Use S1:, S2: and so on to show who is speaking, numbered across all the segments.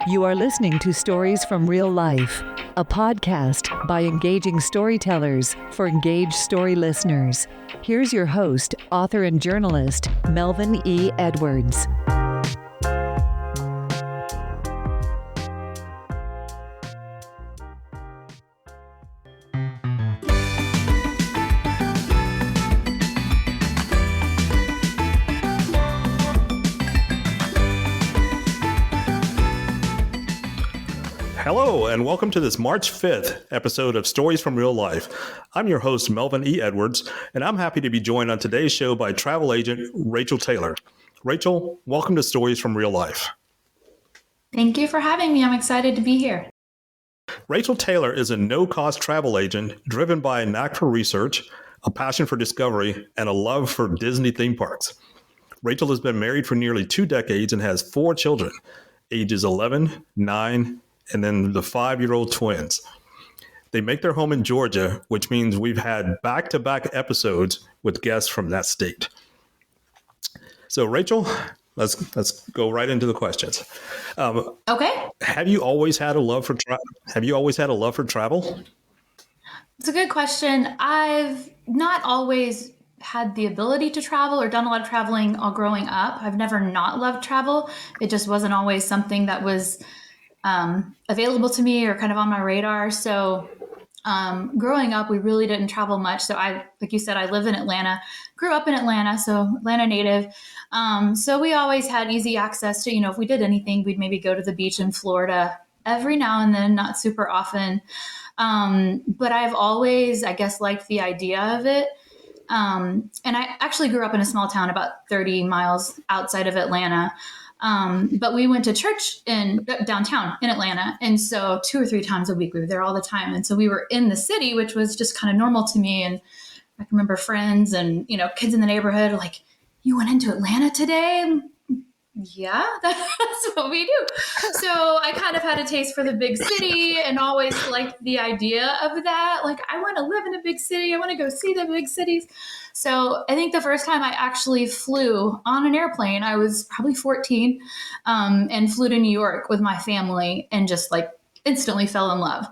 S1: You are listening to Stories from Real Life, a podcast by engaging storytellers for engaged story listeners. Here's your host, author and journalist, Melvin E. Edwards.
S2: Hello, and welcome to this March 5th episode of Stories from Real Life. I'm your host, Melvin E. Edwards, and I'm happy to be joined on today's show by travel agent Rachel Taylor. Rachel, welcome to Stories from Real Life.
S3: Thank you for having me. I'm excited to be here.
S2: Rachel Taylor is a no-cost travel agent driven by a knack for research, a passion for discovery, and a love for Disney theme parks. Rachel has been married for nearly 2 decades and has 4 children, ages 11, 9, and then the 5-year-old twins. They make their home in Georgia, which means we've had back-to-back episodes with guests from that state. So, Rachel, let's go right into the questions.
S3: Okay.
S2: Have you always had a love for travel?
S3: It's a good question. I've not always had the ability to travel or done a lot of traveling all growing up. I've never not loved travel. It just wasn't always something that was available to me or kind of on my radar. So growing up, we really didn't travel much. So like you said, I live in Atlanta, grew up in Atlanta, so Atlanta native. So we always had easy access to, if we did anything, we'd maybe go to the beach in Florida every now and then, not super often. But I've always, I guess, liked the idea of it. And I actually grew up in a small town about 30 miles outside of Atlanta. But we went to church in downtown in Atlanta. And so 2 or 3 times a week, we were there all the time. And so we were in the city, which was just kind of normal to me. And I can remember friends and, kids in the neighborhood like, you went into Atlanta today? Yeah, that's what we do. So I kind of had a taste for the big city and always liked the idea of that. Like, I want to live in a big city. I want to go see the big cities. So I think the first time I actually flew on an airplane, I was probably 14 and flew to New York with my family and just like instantly fell in love.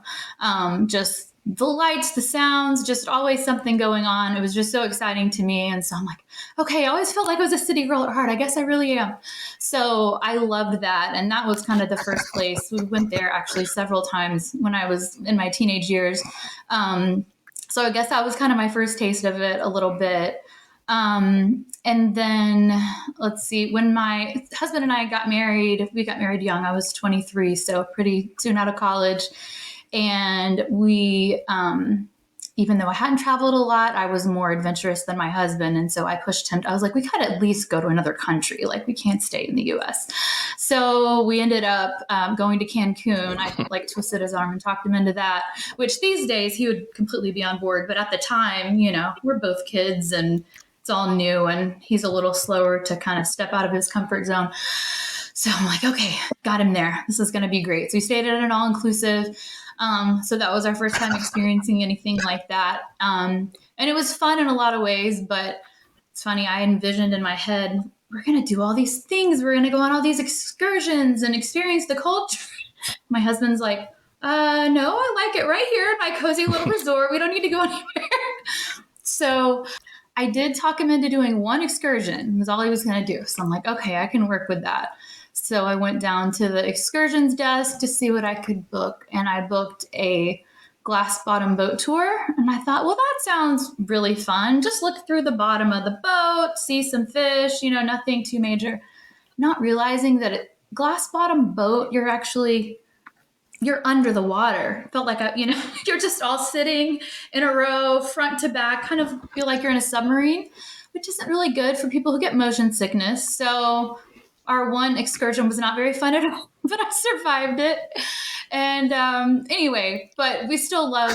S3: Just the lights, the sounds, just always something going on. It was just so exciting to me. And so I'm like, okay, I always felt like I was a city girl at heart. I guess I really am. So I loved that. And that was kind of the first place. We went there actually several times when I was in my teenage years. So I guess that was kind of my first taste of it a little bit. And then let's see, when my husband and I got married, we got married young. I was 23, so pretty soon out of college. And we, even though I hadn't traveled a lot, I was more adventurous than my husband. And so I pushed him. I was like, we got to at least go to another country. Like, we can't stay in the U.S. So we ended up going to Cancun. I like twisted his arm and talked him into that, which these days he would completely be on board. But at the time, we're both kids and it's all new. And he's a little slower to kind of step out of his comfort zone. So I'm like, okay, got him there. This is going to be great. So we stayed at an all-inclusive. So that was our first time experiencing anything like that. And it was fun in a lot of ways, but it's funny. I envisioned in my head, we're going to do all these things. We're going to go on all these excursions and experience the culture. My husband's like, no, I like it right here in my cozy little resort. We don't need to go anywhere. So I did talk him into doing one excursion. Was all he was going to do. So I'm like, okay, I can work with that. So I went down to the excursions desk to see what I could book. And I booked a glass bottom boat tour. And I thought, well, that sounds really fun. Just look through the bottom of the boat, see some fish, nothing too major. Not realizing that a glass bottom boat, you're under the water. Felt like, you're just all sitting in a row, front to back, kind of feel like you're in a submarine, which isn't really good for people who get motion sickness. So our one excursion was not very fun at all, but I survived it. And anyway, but we still loved,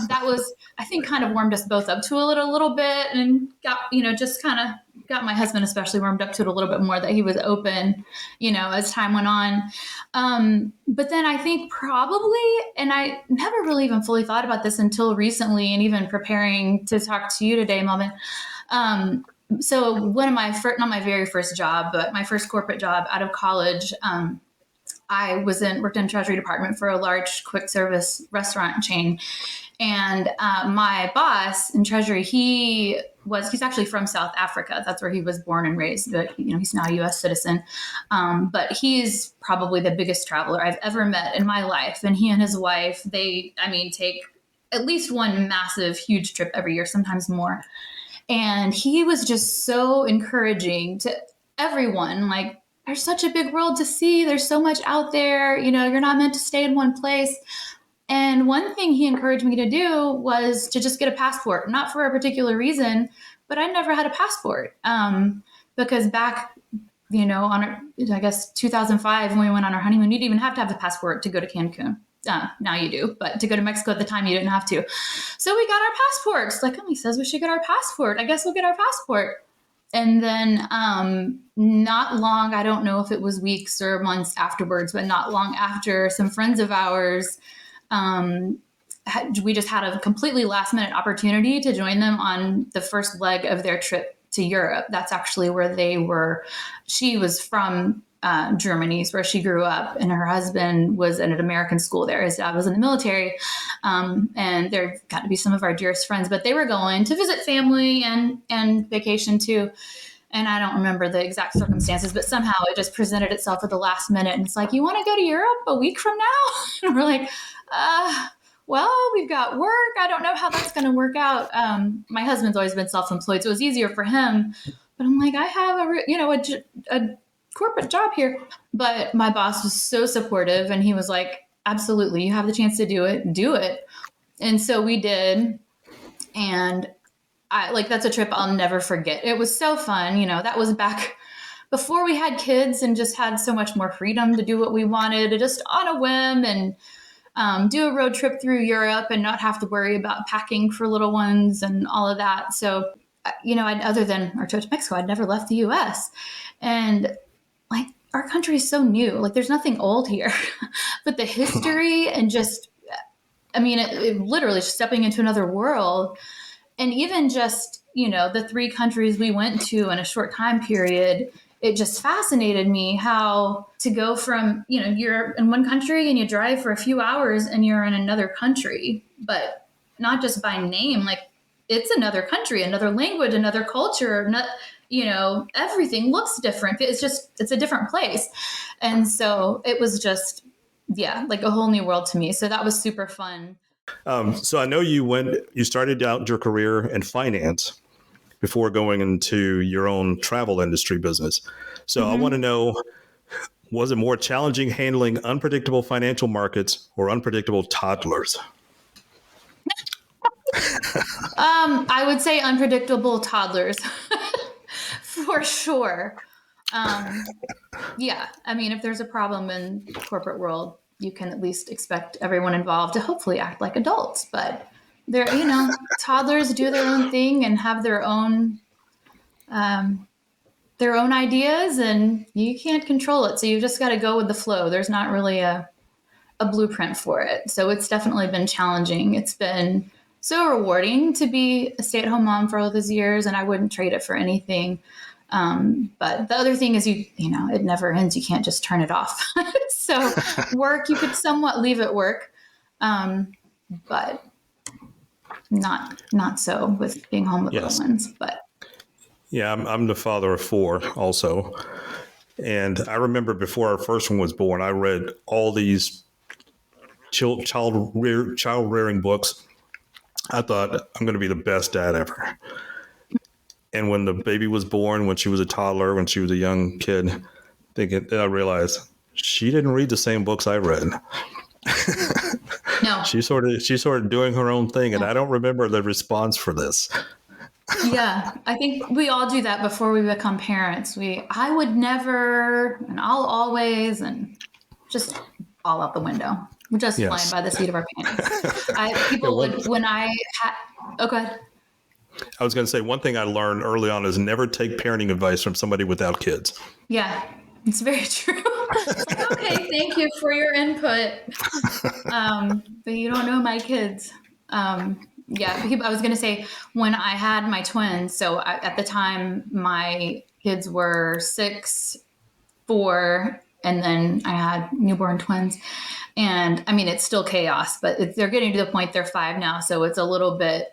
S3: that was, I think, kind of warmed us both up to it a little bit and got, just kind of got my husband especially warmed up to it a little bit more, that he was open, as time went on. But then I think probably, and I never really even fully thought about this until recently, and even preparing to talk to you today, Melvin. So one of my not my very first job, but my first corporate job out of college, I worked in Treasury Department for a large quick service restaurant chain. And my boss in Treasury, he's actually from South Africa. That's where he was born and raised. But he's now a U.S. citizen. But he's probably the biggest traveler I've ever met in my life. And he and his wife, take at least one massive, huge trip every year, sometimes more. And he was just so encouraging to everyone. Like, there's such a big world to see. There's so much out there. You're not meant to stay in one place. And one thing he encouraged me to do was to just get a passport, not for a particular reason, but I never had a passport. Because back, on 2005, when we went on our honeymoon, you didn't even have to have the passport to go to Cancun. Now you do, but to go to Mexico at the time, you didn't have to. So we got our passports. Like, he says we should get our passport. I guess we'll get our passport. And then not long, I don't know if it was weeks or months afterwards, but not long after, some friends of ours, we just had a completely last minute opportunity to join them on the first leg of their trip to Europe. That's actually where they were. She was from Germany, where she grew up, and her husband was at an American school there. His dad was in the military, and they're got to be some of our dearest friends. But they were going to visit family and vacation too. And I don't remember the exact circumstances, but somehow it just presented itself at the last minute. And it's like, you want to go to Europe a week from now? And we're like, well, we've got work. I don't know how that's going to work out. My husband's always been self-employed, so it was easier for him. But I'm like, I have a corporate job here. But my boss was so supportive, and he was like, absolutely, you have the chance to do it, do it. And so we did. And that's a trip I'll never forget. It was so fun. That was back before we had kids and just had so much more freedom to do what we wanted, just on a whim, and do a road trip through Europe and not have to worry about packing for little ones and all of that. So, other than our trip to Mexico, I'd never left the U.S. And our country is so new. There's nothing old here, but the history and just, it literally stepping into another world. And even just, the 3 countries we went to in a short time period, it just fascinated me how to go from, you're in one country and you drive for a few hours and you're in another country, but not just by name, it's another country, another language, another culture, everything looks different. It's a different place. And so it was just, a whole new world to me. So that was super fun.
S2: So I know you started out your career in finance before going into your own travel industry business. So I want to know, was it more challenging handling unpredictable financial markets or unpredictable toddlers?
S3: I would say unpredictable toddlers for sure. If there's a problem in the corporate world, you can at least expect everyone involved to hopefully act like adults. But they're, toddlers do their own thing and have their own ideas, and you can't control it. So you just got to go with the flow. There's not really a blueprint for it. So it's definitely been challenging. It's been so rewarding to be a stay-at-home mom for all those years, and I wouldn't trade it for anything. But the other thing is it never ends. You can't just turn it off. So work, you could somewhat leave at work. But not so with being home with little ones. But
S2: yeah, I'm the father of 4 also. And I remember before our first one was born, I read all these child rearing books. I thought, I'm going to be the best dad ever. And when the baby was born, when she was a toddler, when she was a young kid, I realized she didn't read the same books I read.
S3: No.
S2: She's sort of doing her own thing, and I don't remember the response for this.
S3: Yeah, I think we all do that before we become parents. I would never, and I'll always, and just all out the window. We're just flying by the seat of our pants. Go ahead.
S2: I was going to say, one thing I learned early on is never take parenting advice from somebody without kids.
S3: Yeah, it's very true. Okay, thank you for your input. But you don't know my kids. I was going to say, when I had my twins, at the time my kids were 6, 4, And then I had newborn twins. And I mean, it's still chaos, but they're getting to the point they're 5 now. So it's a little bit,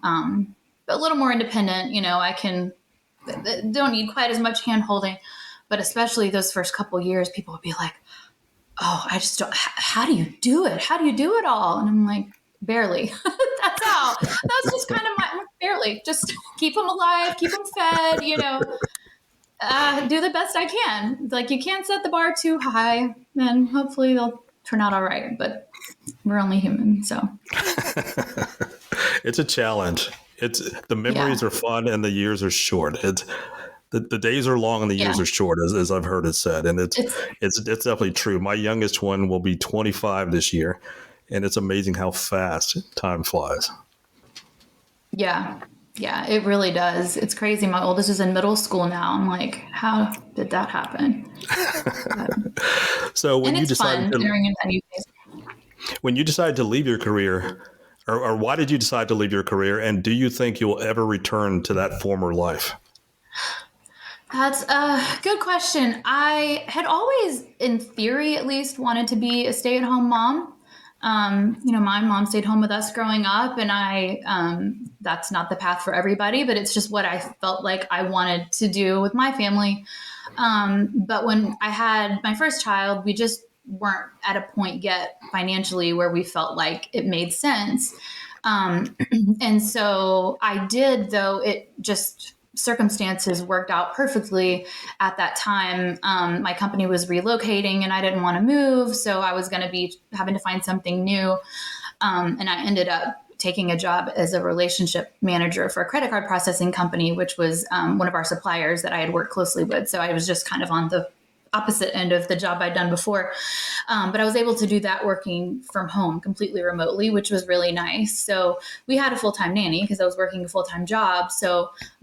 S3: a little more independent. Don't need quite as much hand holding, but especially those first couple years, people would be like, oh, I just don't, how do you do it? How do you do it all? And I'm like, barely. That's how. That's just kind of barely. Just keep them alive, keep them fed, do the best I can. Like, you can't set the bar too high, and hopefully they'll turn out all right. But we're only human, so.
S2: It's a challenge. The memories are fun and the years are short. The days are long and the years are short, as I've heard it said, and it's definitely true. My youngest one will be 25 this year, and it's amazing how fast time flies. Yeah,
S3: it really does. It's crazy. My oldest is in middle school now. I'm like, how did that happen?
S2: So when you decided to leave your career, or why did you decide to leave your career, and do you think you'll ever return to that former life?
S3: That's a good question. I had always, in theory at least, wanted to be a stay-at-home mom. My mom stayed home with us growing up, and that's not the path for everybody, but it's just what I felt like I wanted to do with my family. But when I had my first child, we just weren't at a point yet financially where we felt like it made sense. And so I did, though it just circumstances worked out perfectly at that time. My company was relocating and I didn't want to move. So I was going to be having to find something new. And I ended up taking a job as a relationship manager for a credit card processing company, which was one of our suppliers that I had worked closely with. So I was just kind of on the opposite end of the job I'd done before. But I was able to do that working from home completely remotely, which was really nice. So we had a full-time nanny because I was working a full-time job.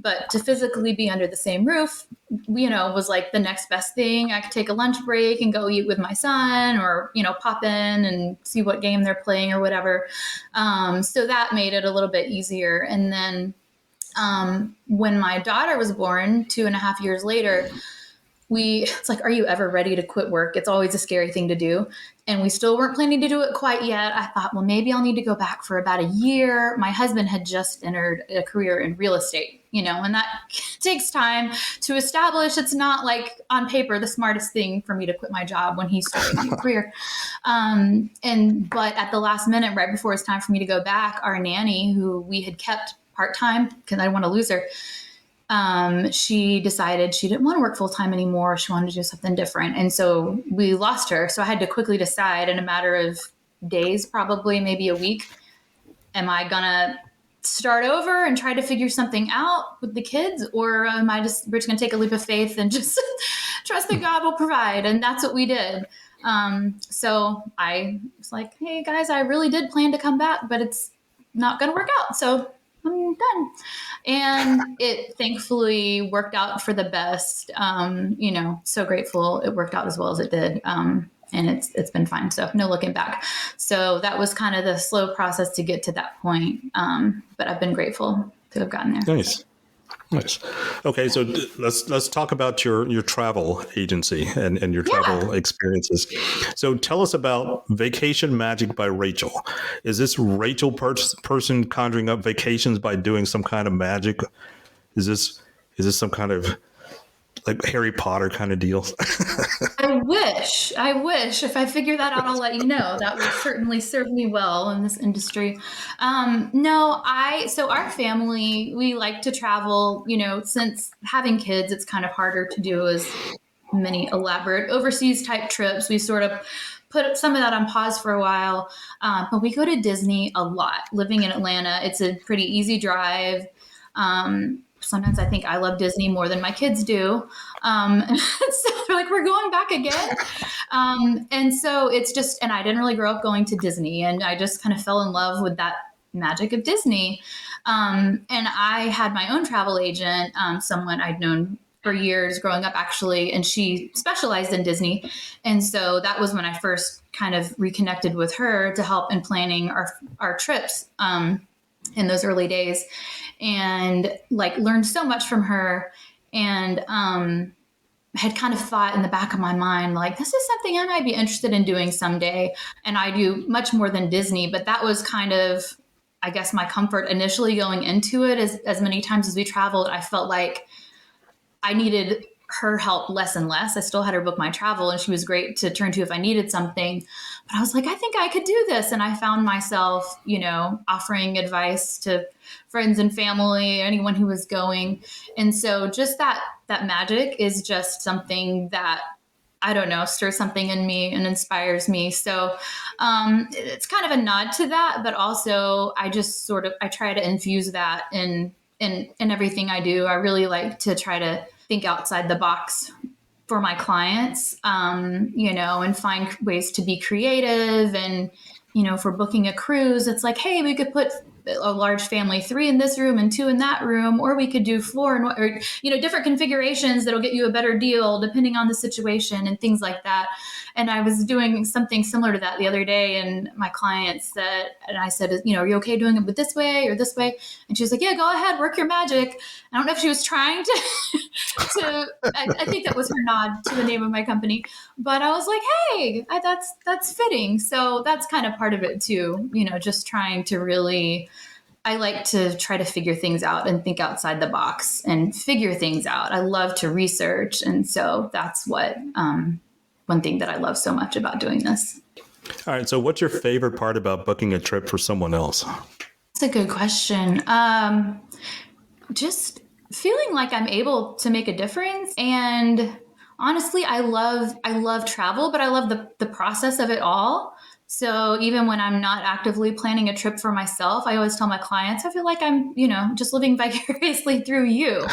S3: But to physically be under the same roof, was like the next best thing. I could take a lunch break and go eat with my son, or, pop in and see what game they're playing or whatever. So that made it a little bit easier. And then when my daughter was born 2.5 years later, it's like, are you ever ready to quit work? It's always a scary thing to do. And we still weren't planning to do it quite yet. I thought, well, maybe I'll need to go back for about a year. My husband had just entered a career in real estate, and that takes time to establish. It's not like on paper the smartest thing for me to quit my job when he started a new career. But at the last minute, right before it's time for me to go back, our nanny, who we had kept part-time because I didn't want to lose her, she decided she didn't want to work full-time anymore. She wanted to do something different. And so we lost her. So I had to quickly decide in a matter of days, probably maybe a week, am I going to start over and try to figure something out with the kids? Or am I just going to take a leap of faith and just trust that God will provide? And that's what we did. So I was like, hey guys, I really did plan to come back, but it's not going to work out. So I'm done. And it thankfully worked out for the best. So grateful it worked out as well as it did. And it's been fine. So no looking back. So that was kind of the slow process to get to that point. But I've been grateful to have gotten there.
S2: Nice. Okay, so let's talk about your travel agency and your travel experiences. So tell us about Vacation Magic by Rachel. Is this Rachel person conjuring up vacations by doing some kind of magic? Is this some kind of like Harry Potter kind of deal?
S3: I wish. If I figure that out, I'll let you know. That would certainly serve me well in this industry. So our family, we like to travel, since having kids, it's kind of harder to do as many elaborate overseas type trips. We sort of put some of that on pause for a while. But we go to Disney a lot. Living in Atlanta, it's a pretty easy drive. Sometimes I think I love Disney more than my kids do. So they're like, we're going back again. And so it's just, and I didn't really grow up going to Disney, and I just kind of fell in love with that magic of Disney. And I had my own travel agent, someone I'd known for years growing up actually, and she specialized in Disney. And so that was when I first kind of reconnected with her to help in planning our trips in those early days, and like learned so much from her. And had kind of thought in the back of my mind, like, this is something I might be interested in doing someday. And I do much more than Disney, but that was kind of, I guess, my comfort initially going into it. As many times as we traveled, I felt like I needed her help less and less. I still had her book my travel, and she was great to turn to if I needed something. But I was like, I think I could do this. And I found myself, offering advice to friends and family, anyone who was going. And so just that magic is just something that, I don't know, stirs something in me and inspires me. So it's kind of a nod to that, but also I just I try to infuse that in everything I do. I really like to try to think outside the box for my clients, and find ways to be creative. And, for booking a cruise, it's like, hey, we could put a large family, 3 in this room and 2 in that room, or we could do floor or different configurations that'll get you a better deal depending on the situation and things like that. And I was doing something similar to that the other day, and my client said, and I said, are you okay doing it with this way or this way? And she was like, yeah, go ahead, work your magic. I don't know if she was trying to, I think that was her nod to the name of my company, but I was like, hey, that's fitting. So that's kind of part of it too, just trying to really, I like to try to figure things out and think outside the box and figure things out. I love to research. And so that's what, one thing that I love so much about doing this.
S2: All right. So what's your favorite part about booking a trip for someone else?
S3: That's a good question. Just feeling like I'm able to make a difference. And honestly, I love travel, but I love the process of it all. So even when I'm not actively planning a trip for myself, I always tell my clients, I feel like I'm, just living vicariously through you.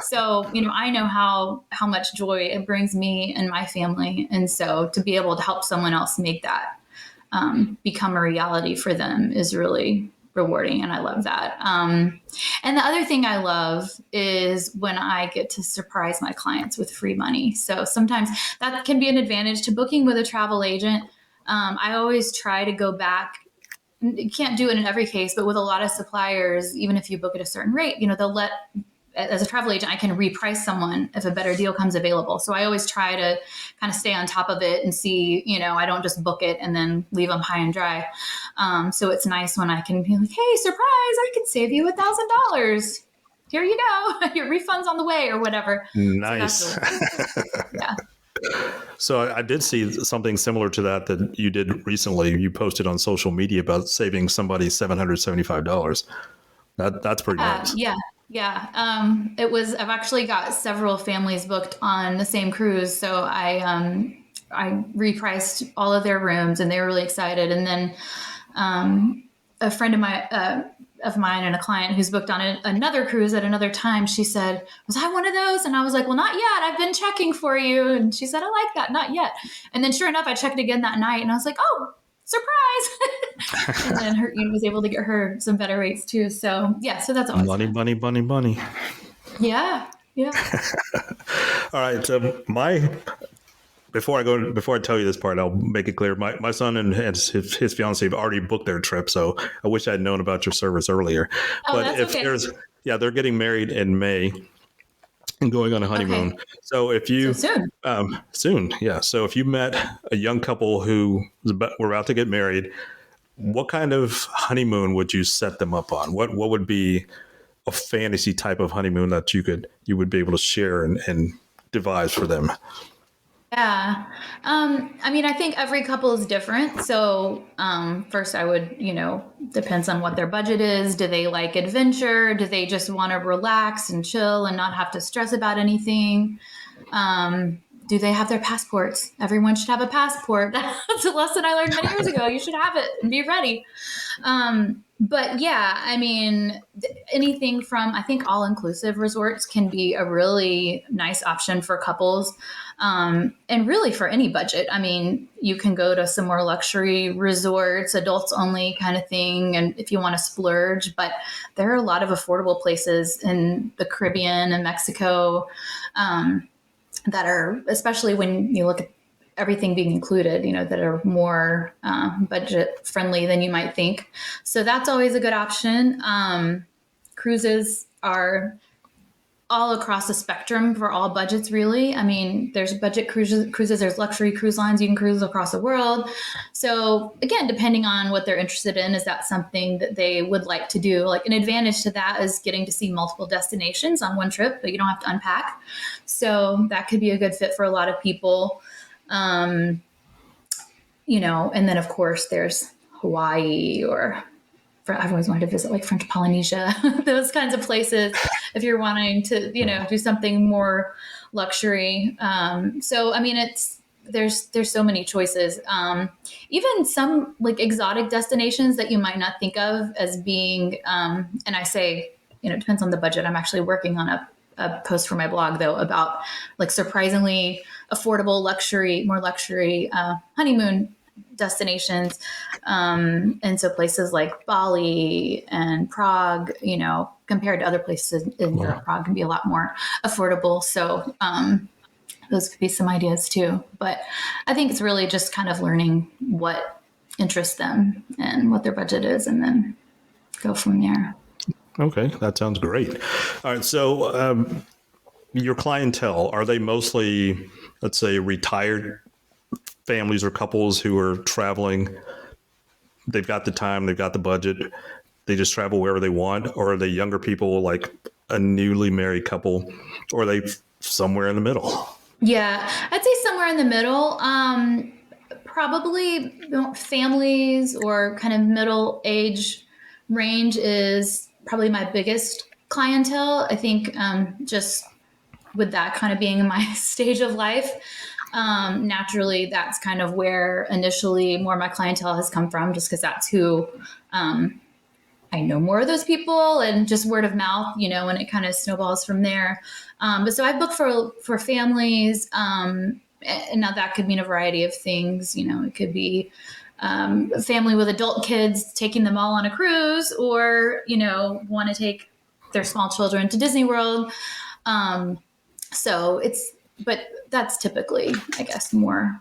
S3: So, I know how much joy it brings me and my family. And so to be able to help someone else make that become a reality for them is really rewarding. And I love that. And the other thing I love is when I get to surprise my clients with free money. So sometimes that can be an advantage to booking with a travel agent. I always try to go back. You can't do it in every case, but with a lot of suppliers, even if you book at a certain rate, they'll let, as a travel agent, I can reprice someone if a better deal comes available. So I always try to kind of stay on top of it and see, I don't just book it and then leave them high and dry. So it's nice when I can be like, hey, surprise, I can save you $1,000. Here you go. Your refund's on the way or whatever.
S2: Nice.
S3: So yeah.
S2: So I did see something similar to that you did recently. You posted on social media about saving somebody $775. That's pretty nice.
S3: Yeah. I've actually got several families booked on the same cruise. So I repriced all of their rooms and they were really excited. And then a friend of mine and a client who's booked on another cruise at another time, she said, was I one of those? And I was like, well, not yet. I've been checking for you. And she said, I like that. Not yet. And then sure enough, I checked again that night and I was like, oh, surprise. And then was able to get her some better rates too. So yeah, so that's always
S2: money.
S3: Yeah.
S2: All right. So before I tell you this part, I'll make it clear. My son and his fiance have already booked their trip, so I wish I'd known about your service earlier.
S3: Oh,
S2: but
S3: that's
S2: if
S3: okay.
S2: they're getting married in May and going on a honeymoon.
S3: Okay.
S2: So if you
S3: soon,
S2: yeah. So if you met a young couple who were about to get married, what kind of honeymoon would you set them up on? What would be a fantasy type of honeymoon that you would be able to share and devise for them?
S3: Yeah. I think every couple is different. So, first I would, depends on what their budget is. Do they like adventure? Do they just want to relax and chill and not have to stress about anything? Do they have their passports? Everyone should have a passport. That's a lesson I learned many years ago. You should have it and be ready. But yeah, anything from, I think all-inclusive resorts can be a really nice option for couples. And really for any budget. You can go to some more luxury resorts, adults only kind of thing. And if you want to splurge, but there are a lot of affordable places in the Caribbean and Mexico, that are, especially when you look at everything being included, that are more budget friendly than you might think. So that's always a good option. Cruises are all across the spectrum for all budgets, really. I mean, there's budget cruises, there's luxury cruise lines. You can cruise across the world. So again, depending on what they're interested in, is that something that they would like to do? Like an advantage to that is getting to see multiple destinations on one trip, but you don't have to unpack. So that could be a good fit for a lot of people. And then of course there's Hawaii, or I've always wanted to visit like French Polynesia, those kinds of places, if you're wanting to, do something more luxury. So, I mean, there's so many choices. Even some like exotic destinations that you might not think of as being, and I say, it depends on the budget. I'm actually working on a post for my blog though, about like surprisingly affordable more luxury honeymoon destinations. And so places like Bali and Prague, compared to other places in Europe, Prague can be a lot more affordable. So those could be some ideas too. But I think it's really just kind of learning what interests them and what their budget is, and then go from there.
S2: Okay, that sounds great. All right, so your clientele, are they mostly, let's say, retired families or couples who are traveling? They've got the time, they've got the budget, they just travel wherever they want? Or are they younger people, like a newly married couple? Or are they somewhere in the middle?
S3: Yeah, I'd say somewhere in the middle. Probably families or kind of middle age range is probably my biggest clientele. I think just with that kind of being in my stage of life, naturally, that's kind of where initially more of my clientele has come from, just because that's who I know more of those people, and just word of mouth, and it kind of snowballs from there. But so I book for families, and now that could mean a variety of things. It could be a family with adult kids, taking them all on a cruise, or, want to take their small children to Disney World. But that's typically, I guess, more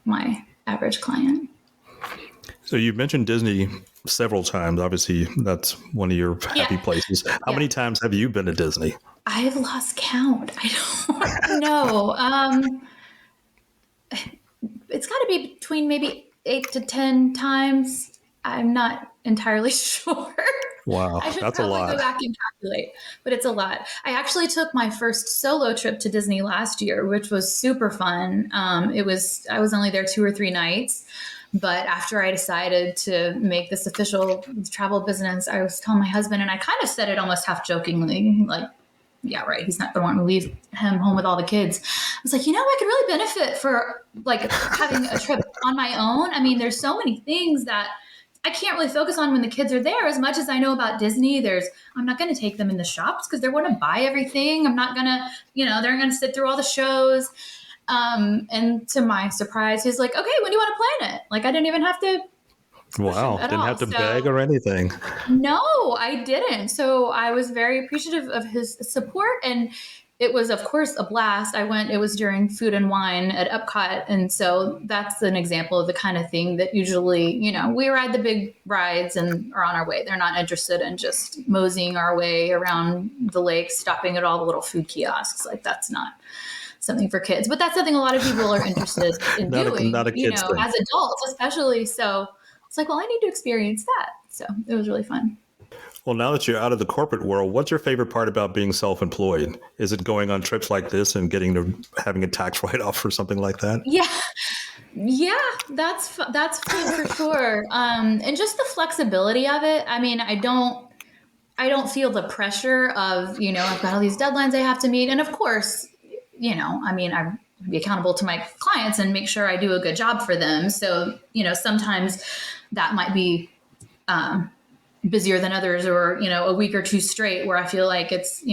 S3: my average client.
S2: So you've mentioned Disney several times. Obviously, that's one of your happy places. How many times have you been to Disney?
S3: I've lost count. I don't know. It's got to be between maybe 8 to 10 times. I'm not entirely sure.
S2: Wow,
S3: I should
S2: that's a
S3: probably
S2: lot.
S3: go back and calculate, but it's a lot. I actually took my first solo trip to Disney last year, which was super fun. I was only there 2 or 3 nights, but after I decided to make this official travel business, I was telling my husband, and I kind of said it almost half jokingly, like, yeah, right, he's not the one to leave him home with all the kids. I was like, I could really benefit for like having a trip on my own. I mean, there's so many things that I can't really focus on when the kids are there as much as I know about Disney. I'm not going to take them in the shops because they're going to buy everything. I'm not going to, they're going to sit through all the shows. And to my surprise, he's like, okay, when do you want to plan it? Like, I didn't even have to.
S2: Wow. Didn't have to beg or anything.
S3: No, I didn't. So I was very appreciative of his support, and it was, of course, a blast. It was during Food and Wine at Epcot. And so that's an example of the kind of thing that usually, we ride the big rides and are on our way. They're not interested in just moseying our way around the lake, stopping at all the little food kiosks. Like, that's not something for kids, but that's something a lot of people are interested in doing,
S2: not a kid's thing.
S3: As adults, especially. So it's like, well, I need to experience that. So it was really fun.
S2: Well, now that you're out of the corporate world, what's your favorite part about being self-employed? Is it going on trips like this and having a tax write-off or something like that?
S3: Yeah, that's for sure. And just the flexibility of it. I mean, I don't feel the pressure of, I've got all these deadlines I have to meet. And of course, I be accountable to my clients and make sure I do a good job for them. So, sometimes that might be busier than others, or, a week or 2 straight where I feel like it's,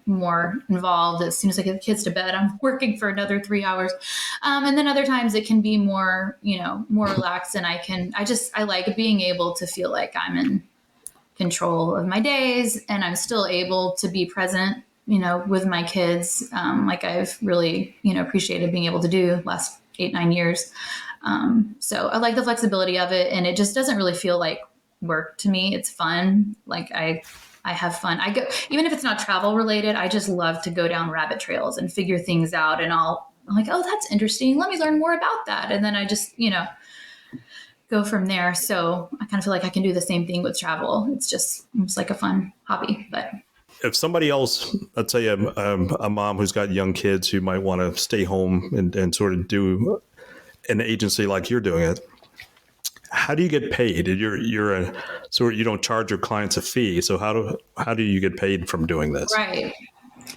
S3: more involved. As soon as I get the kids to bed, I'm working for another 3 hours. And then other times it can be more, more relaxed, and I like being able to feel like I'm in control of my days, and I'm still able to be present, with my kids, like I've really, appreciated being able to do the last 8-9 years. So I like the flexibility of it, and it just doesn't really feel like work to me. It's fun. Like I I have fun. I go, even if it's not travel related, I just love to go down rabbit trails and figure things out. And I'm like, oh, that's interesting. Let me learn more about that. And then I just, go from there. So I kind of feel like I can do the same thing with travel. It's like a fun hobby, but.
S2: If somebody else, let's say a mom who's got young kids who might want to stay home and sort of do an agency like you're doing it, how do you get paid? You're a sort of, you don't charge your clients a fee. So how do you get paid from doing this?
S3: Right.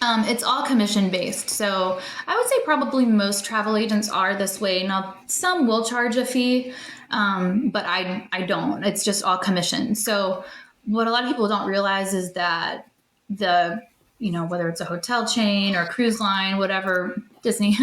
S3: It's all commission based. So I would say probably most travel agents are this way. Now, some will charge a fee, but I don't. It's just all commission. So what a lot of people don't realize is that whether it's a hotel chain or cruise line, whatever, Disney,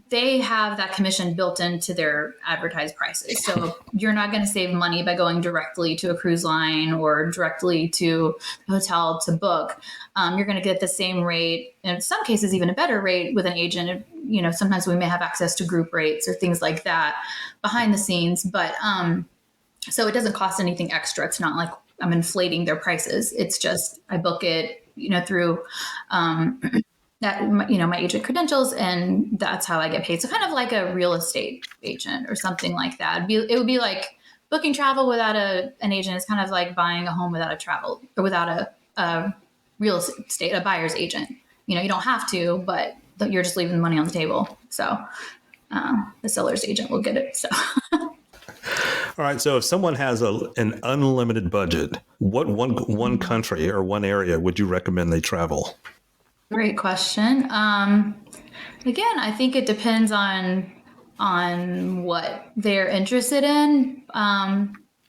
S3: they have that commission built into their advertised prices. So you're not going to save money by going directly to a cruise line or directly to a hotel to book. You're going to get the same rate, and in some cases, even a better rate with an agent. Sometimes we may have access to group rates or things like that behind the scenes, but so it doesn't cost anything extra. It's not like I'm inflating their prices. It's just I book it, through my agent credentials, and that's how I get paid. So kind of like a real estate agent or something like that. It would be like booking travel without an agent is kind of like buying a home without a travel or without a real estate, a buyer's agent. You don't have to, but you're just leaving the money on the table. So the seller's agent will get it. So.
S2: All right. So if someone has an unlimited budget, what one country or one area would you recommend they travel?
S3: Great question. Again, I think it depends on what they're interested in,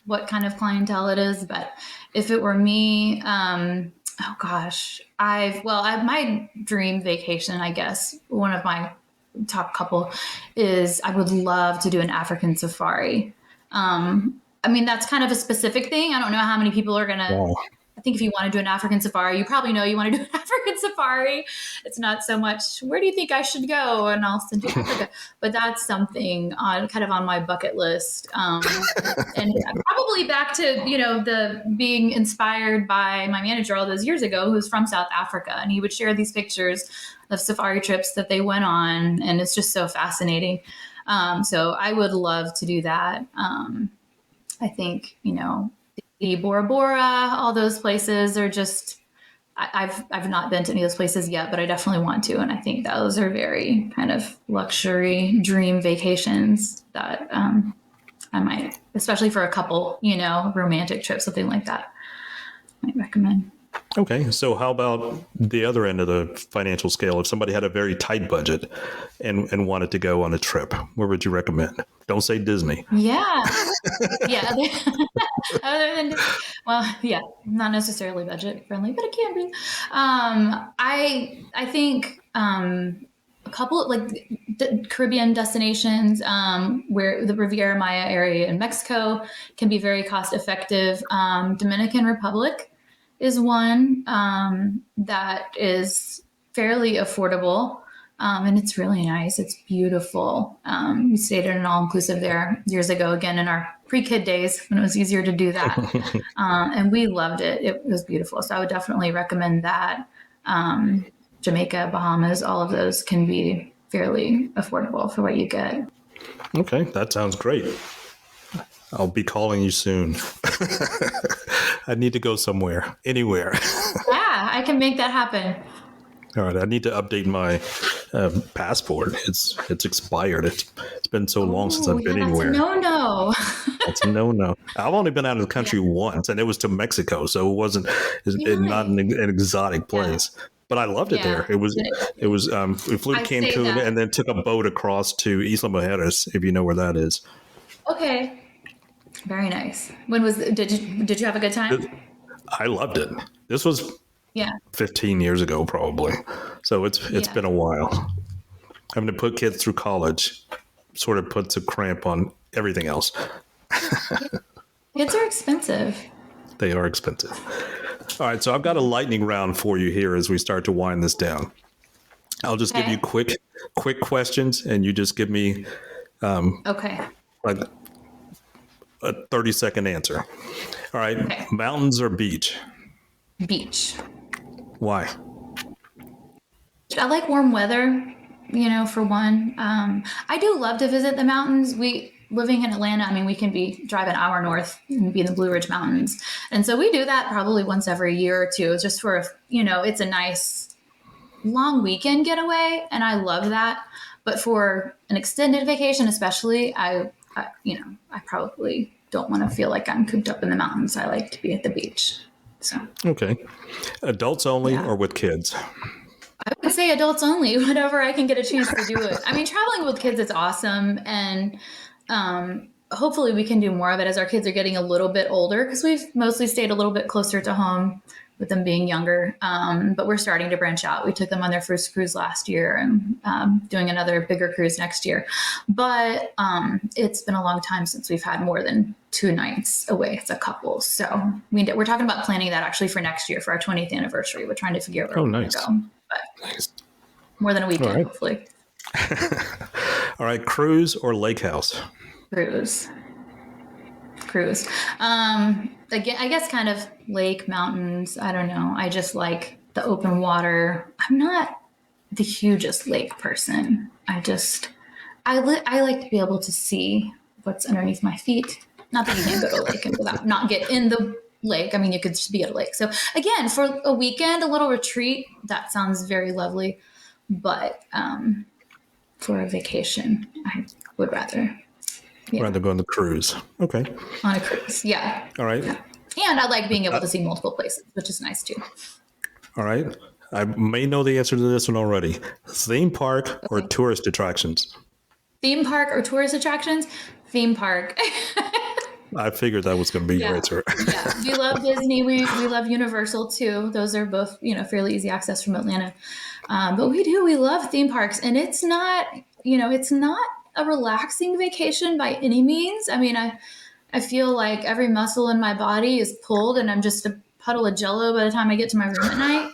S3: what kind of clientele it is. But if it were me, oh gosh, my dream vacation, I guess, one of my top couple is I would love to do an African safari. That's kind of a specific thing. I don't know how many people are going to, wow. I think if you want to do an African safari, you probably know you want to do an African safari. It's not so much, where do you think I should go? And I'll send you to Africa. But that's something kind of on my bucket list. And probably back to, the being inspired by my manager all those years ago, who was from South Africa. And he would share these pictures of safari trips that they went on. And it's just so fascinating. So I would love to do that. I think, the Bora Bora, all those places are just, I've not been to any of those places yet, but I definitely want to. And I think those are very kind of luxury dream vacations that I might, especially for a couple, romantic trip, something like that, I might recommend.
S2: Okay. So how about the other end of the financial scale? If somebody had a very tight budget and wanted to go on a trip, where would you recommend? Don't say Disney.
S3: Yeah. Yeah. Other than, not necessarily budget friendly, but it can be. I think a couple like the Caribbean destinations where the Riviera Maya area in Mexico can be very cost effective. Dominican Republic is one that is fairly affordable, and it's really nice. It's beautiful. We stayed in an all-inclusive there years ago, again, in our pre-kid days when it was easier to do that. And we loved it. It was beautiful. So I would definitely recommend that. Jamaica, Bahamas, all of those can be fairly affordable for what you get.
S2: Okay, that sounds great. I'll be calling you soon. I need to go somewhere, anywhere.
S3: Yeah, I can make that happen.
S2: All right, I need to update my passport. It's expired. It's been so long since I've been anywhere.
S3: No.
S2: That's a no. I've only been out of the country once, and it was to Mexico, so it wasn't not an exotic place. Yeah. But I loved it there. It was. We flew to Cancun and then took a boat across to Isla Mujeres, if you know where that is.
S3: Okay. Very nice. Did you have a good time?
S2: I loved it. This was 15 years ago, probably. So it's been a while. Having to put kids through college sort of puts a cramp on everything else.
S3: Kids are expensive.
S2: They are expensive. All right, so I've got a lightning round for you here as we start to wind this down. I'll just give you quick questions, and you just give me like a 30-second answer. All right, mountains or beach?
S3: Beach.
S2: Why?
S3: I like warm weather, for one. I do love to visit the mountains. Living in Atlanta, I mean, we can drive an hour north and be in the Blue Ridge Mountains. And so we do that probably once every year or two, just for, it's a nice long weekend getaway. And I love that. But for an extended vacation, especially, I probably don't want to feel like I'm cooped up in the mountains. I like to be at the beach. So.
S2: Okay. Adults only or with kids?
S3: I would say adults only, whenever I can get a chance to do it. I mean, traveling with kids is awesome. And hopefully we can do more of it as our kids are getting a little bit older, because we've mostly stayed a little bit closer to home with them being younger. But we're starting to branch out. We took them on their first cruise last year and doing another bigger cruise next year. But it's been a long time since we've had more than 2 nights away as a couple. So we're talking about planning that actually for next year, for our 20th anniversary. We're trying to figure out where we're going to go. But
S2: nice.
S3: More than a weekend, hopefully.
S2: All right. Cruise or lake house?
S3: Cruise. Again, I guess kind of lake, mountains. I don't know. I just like the open water. I'm not the hugest lake person. I like to be able to see what's underneath my feet. Not that you can't go to a lake and not get in the lake. I mean, you could just be at a lake. So again, for a weekend, a little retreat, that sounds very lovely. But for a vacation, I would rather.
S2: Yeah. Rather go on the cruise. Okay.
S3: On a cruise, yeah.
S2: All right.
S3: Yeah. And I like being able to see multiple places, which is nice too.
S2: All right. I may know the answer to this one already. Theme park or tourist attractions?
S3: Theme park or tourist attractions? Theme park.
S2: I figured that was going to be your answer.
S3: Yeah. We love Disney. We love Universal too. Those are both, fairly easy access from Atlanta. But we love theme parks, and it's not a relaxing vacation by any means. I mean, I feel like every muscle in my body is pulled and I'm just a puddle of jello by the time I get to my room at night.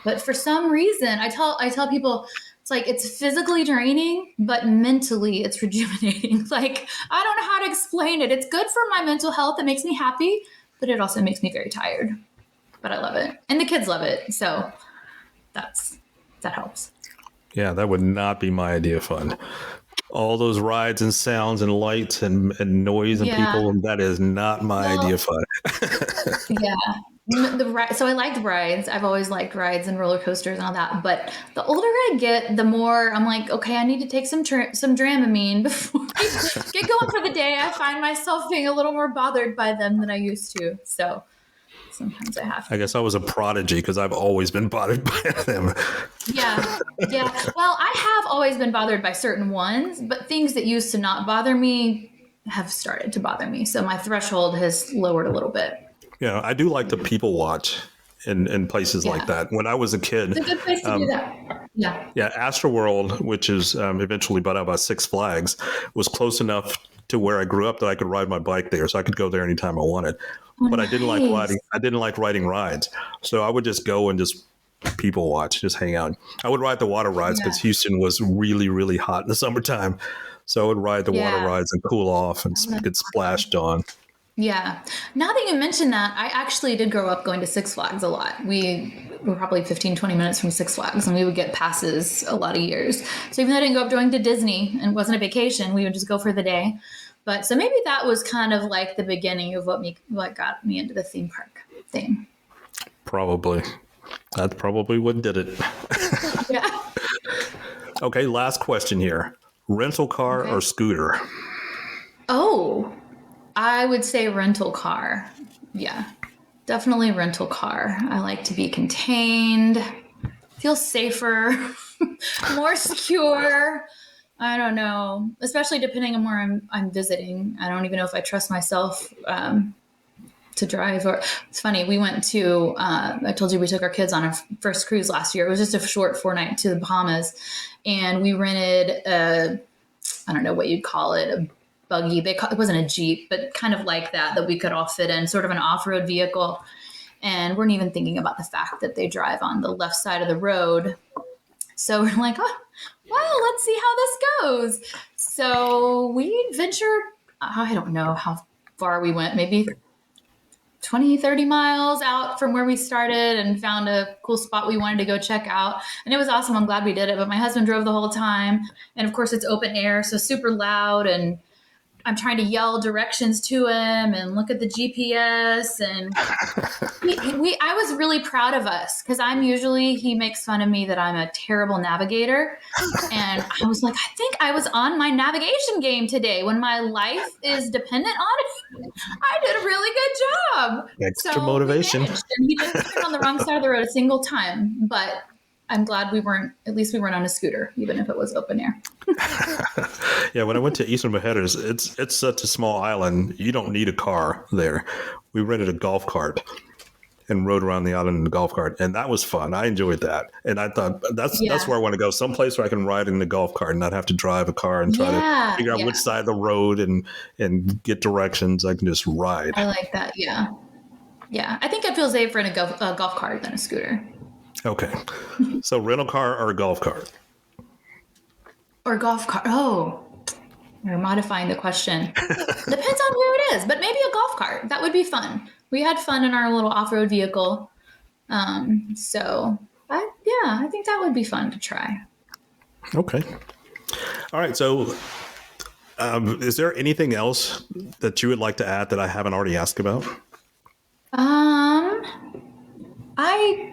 S3: But for some reason, I tell people, it's physically draining, but mentally it's rejuvenating. Like, I don't know how to explain it. It's good for my mental health. It makes me happy, but it also makes me very tired. But I love it. And the kids love it. So that helps.
S2: Yeah, that would not be my idea of fun. All those rides and sounds and lights and noise and people, that is not my idea of fun.
S3: Yeah. So I liked rides. I've always liked rides and roller coasters and all that. But the older I get, the more I'm like, okay, I need to take some Dramamine before I get going for the day. I find myself being a little more bothered by them than I used to. So sometimes I have to.
S2: I guess I was a prodigy because I've always been bothered by them.
S3: Yeah. Well, I have always been bothered by certain ones, but things that used to not bother me have started to bother me. So my threshold has lowered a little bit.
S2: Yeah, I do like to people watch in places like that. When I was a kid,
S3: it's a good place to do that. Yeah.
S2: Yeah, Astroworld, which is eventually bought out by Six Flags, was close enough to where I grew up that I could ride my bike there, so I could go there anytime I wanted. But I didn't like riding. I didn't like riding rides, so I would just go and just people watch, just hang out. I would ride the water rides because Houston was really, really hot in the summertime, so I would ride the water rides and cool off and get splashed on.
S3: Yeah. Now that you mentioned that, I actually did grow up going to Six Flags a lot. We were probably 15, 20 minutes from Six Flags, and we would get passes a lot of years. So even though I didn't go up going to Disney and it wasn't a vacation, we would just go for the day. But so maybe that was kind of like the beginning of what got me into the theme park thing.
S2: Probably. That's probably what did it.
S3: Yeah.
S2: Okay, last question here. Rental car or scooter?
S3: Oh, I would say rental car. Yeah, definitely rental car. I like to be contained, feel safer, more secure. I don't know, especially depending on where I'm visiting. I don't even know if I trust myself to drive. Or it's funny, we went to, I told you we took our kids on our first cruise last year. It was just a short 4-night to the Bahamas. And we rented I don't know what you'd call it, a buggy. It wasn't a Jeep, but kind of like that we could all fit in, sort of an off-road vehicle. And weren't even thinking about the fact that they drive on the left side of the road. So we're like, oh, well, let's see how this goes. So we ventured, I don't know how far we went, maybe 20, 30 miles out from where we started and found a cool spot we wanted to go check out. And it was awesome. I'm glad we did it. But my husband drove the whole time. And of course, it's open air, so super loud. And I'm trying to yell directions to him and look at the GPS. And I was really proud of us because he makes fun of me that I'm a terrible navigator. And I was like, I think I was on my navigation game today when my life is dependent on it. I did a really good job.
S2: Extra motivation.
S3: And he didn't turn on the wrong side of the road a single time, but I'm glad we weren't on a scooter, even if it was open air.
S2: Yeah, when I went to Eastern Mujeres, it's such a small island. You don't need a car there. We rented a golf cart and rode around the island in the golf cart, and that was fun. I enjoyed that, and I thought that's where I want to go. Someplace where I can ride in the golf cart and not have to drive a car and try to figure out which side of the road and get directions. I can just ride.
S3: I like that. Yeah. I think I feel safer in a golf cart than a scooter.
S2: Okay. So rental car or a golf cart?
S3: Or golf cart. Oh, we're modifying the question. Depends on who it is, but maybe a golf cart. That would be fun. We had fun in our little off-road vehicle. I think that would be fun to try.
S2: Okay. All right. So is there anything else that you would like to add that I haven't already asked about?
S3: I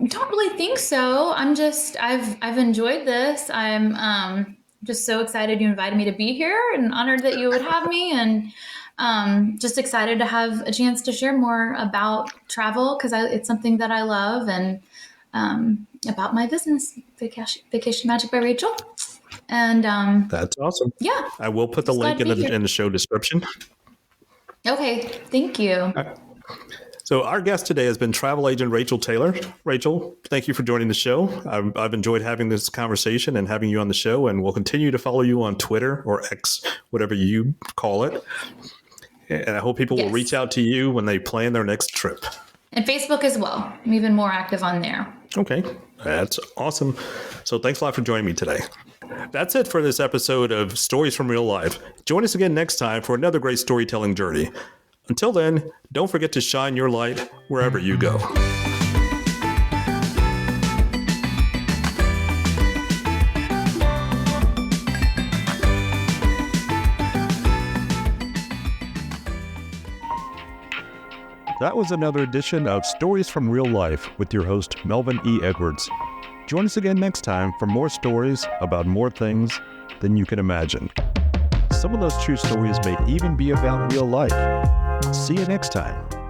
S3: don't really think so. I've enjoyed this. I'm just so excited you invited me to be here and honored that you would have me, and just excited to have a chance to share more about travel because it's something that I love, and about my business, Vacation Magic by Rachel. And
S2: that's awesome.
S3: Yeah.
S2: I will put the link in the show description.
S3: Okay. Thank you.
S2: So our guest today has been travel agent Rachel Taylor. Rachel, thank you for joining the show. I've enjoyed having this conversation and having you on the show, and we'll continue to follow you on Twitter or X, whatever you call it. And I hope people will reach out to you when they plan their next trip.
S3: And Facebook as well. I'm even more active on there.
S2: Okay, that's awesome. So thanks a lot for joining me today. That's it for this episode of Stories from Real Life. Join us again next time for another great storytelling journey. Until then, don't forget to shine your light wherever you go. That was another edition of Stories from Real Life with your host, Melvin E. Edwards. Join us again next time for more stories about more things than you can imagine. Some of those true stories may even be about real life. See you next time.